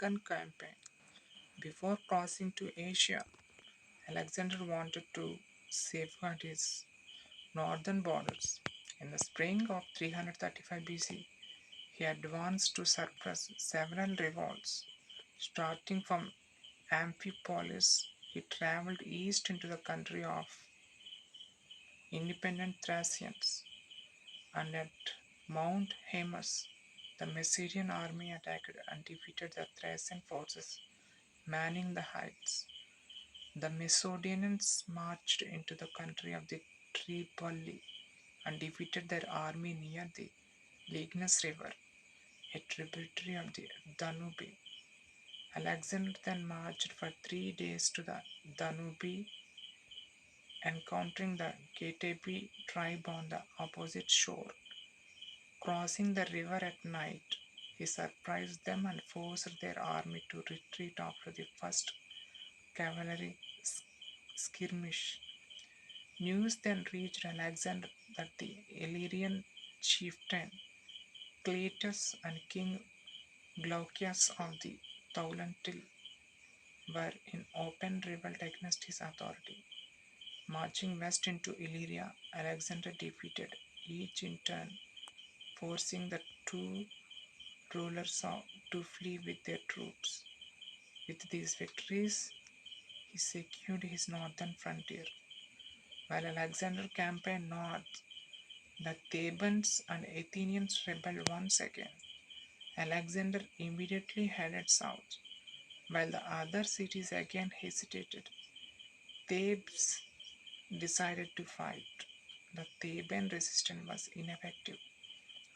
Balkan campaign. Before crossing to Asia, Alexander wanted to safeguard his northern borders. In the spring of 335 BC, he advanced to suppress several revolts. Starting from Amphipolis, he traveled east into the country of independent Thracians, and at Mount Haemus, the Macedonian army attacked and defeated the Thracian forces manning the heights. The Macedonians marched into the country of the Tripoli and defeated their army near the Lignus River, a tributary of the Danube. Alexander then marched for 3 days to the Danube, encountering the Getabe tribe on the opposite shore. Crossing the river at night, he surprised them and forced their army to retreat after the first cavalry skirmish. News then reached Alexander that the Illyrian chieftain Cletus and King Glaucias of the Taulantil were in open revolt against his authority. Marching west into Illyria, Alexander defeated each in turn, forcing the two rulers to flee with their troops. With these victories, he secured his northern frontier. While Alexander campaigned north, the Thebans and Athenians rebelled once again. Alexander immediately headed south, while the other cities again hesitated. Thebes decided to fight. The Theban resistance was ineffective,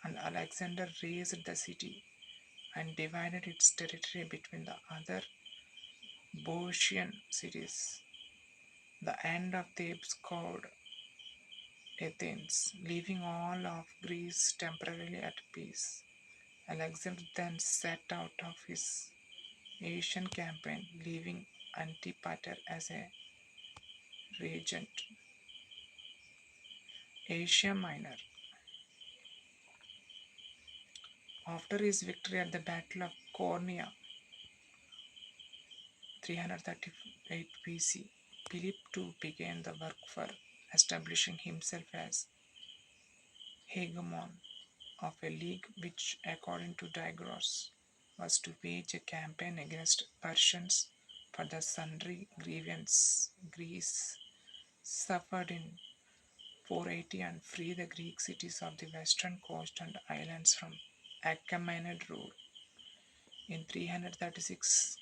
and Alexander razed the city and divided its territory between the other Boeotian cities. The end of Thebes cowed Athens, leaving all of Greece temporarily at peace. Alexander then set out of his Asian campaign, leaving Antipater as a regent. Asia Minor. After his victory at the Battle of Cornea, 338 BC, Philip too began the work for establishing himself as hegemon of a league which, according to Diodorus, was to wage a campaign against Persians for the sundry grievances Greece suffered in 480 and free the Greek cities of the western coast and islands from Achaemenid rule. In 336,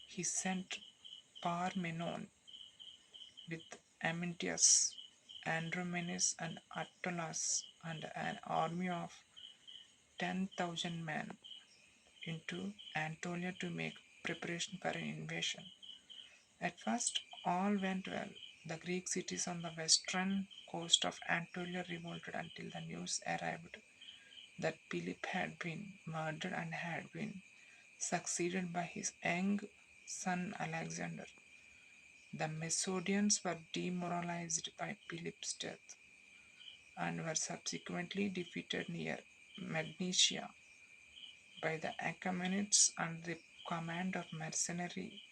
he sent Parmenon with Amyntas, Andromenes, and Attalus and an army of 10,000 men into Anatolia to make preparation for an invasion. At first, all went well. The Greek cities on the western coast of Anatolia revolted until the news arrived that Philip had been murdered and had been succeeded by his young son Alexander. The Macedonians were demoralized by Philip's death and were subsequently defeated near Magnesia by the Achaemenids under the command of mercenary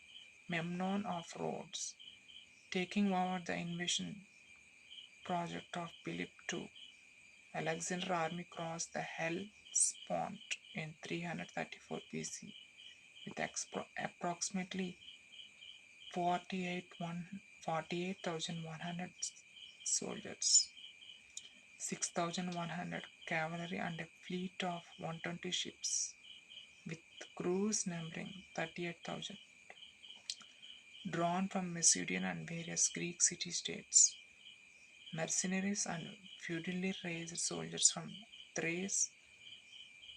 Memnon of Rhodes. Taking over the invasion project of Philip II, Alexander's army crossed the Hellespont in 334 BC with approximately 48,100 soldiers, 6,100 cavalry, and a fleet of 120 ships, with crews numbering 38,000, drawn from Macedon and various Greek city-states. Mercenaries and feudally raised soldiers from Thrace,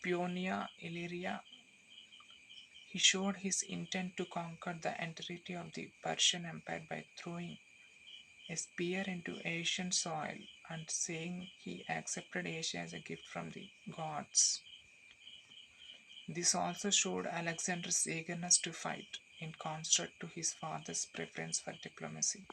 Paeonia, Illyria. He showed his intent to conquer the entirety of the Persian Empire by throwing a spear into Asian soil and saying he accepted Asia as a gift from the gods. This also showed Alexander's eagerness to fight, in contrast to his father's preference for diplomacy.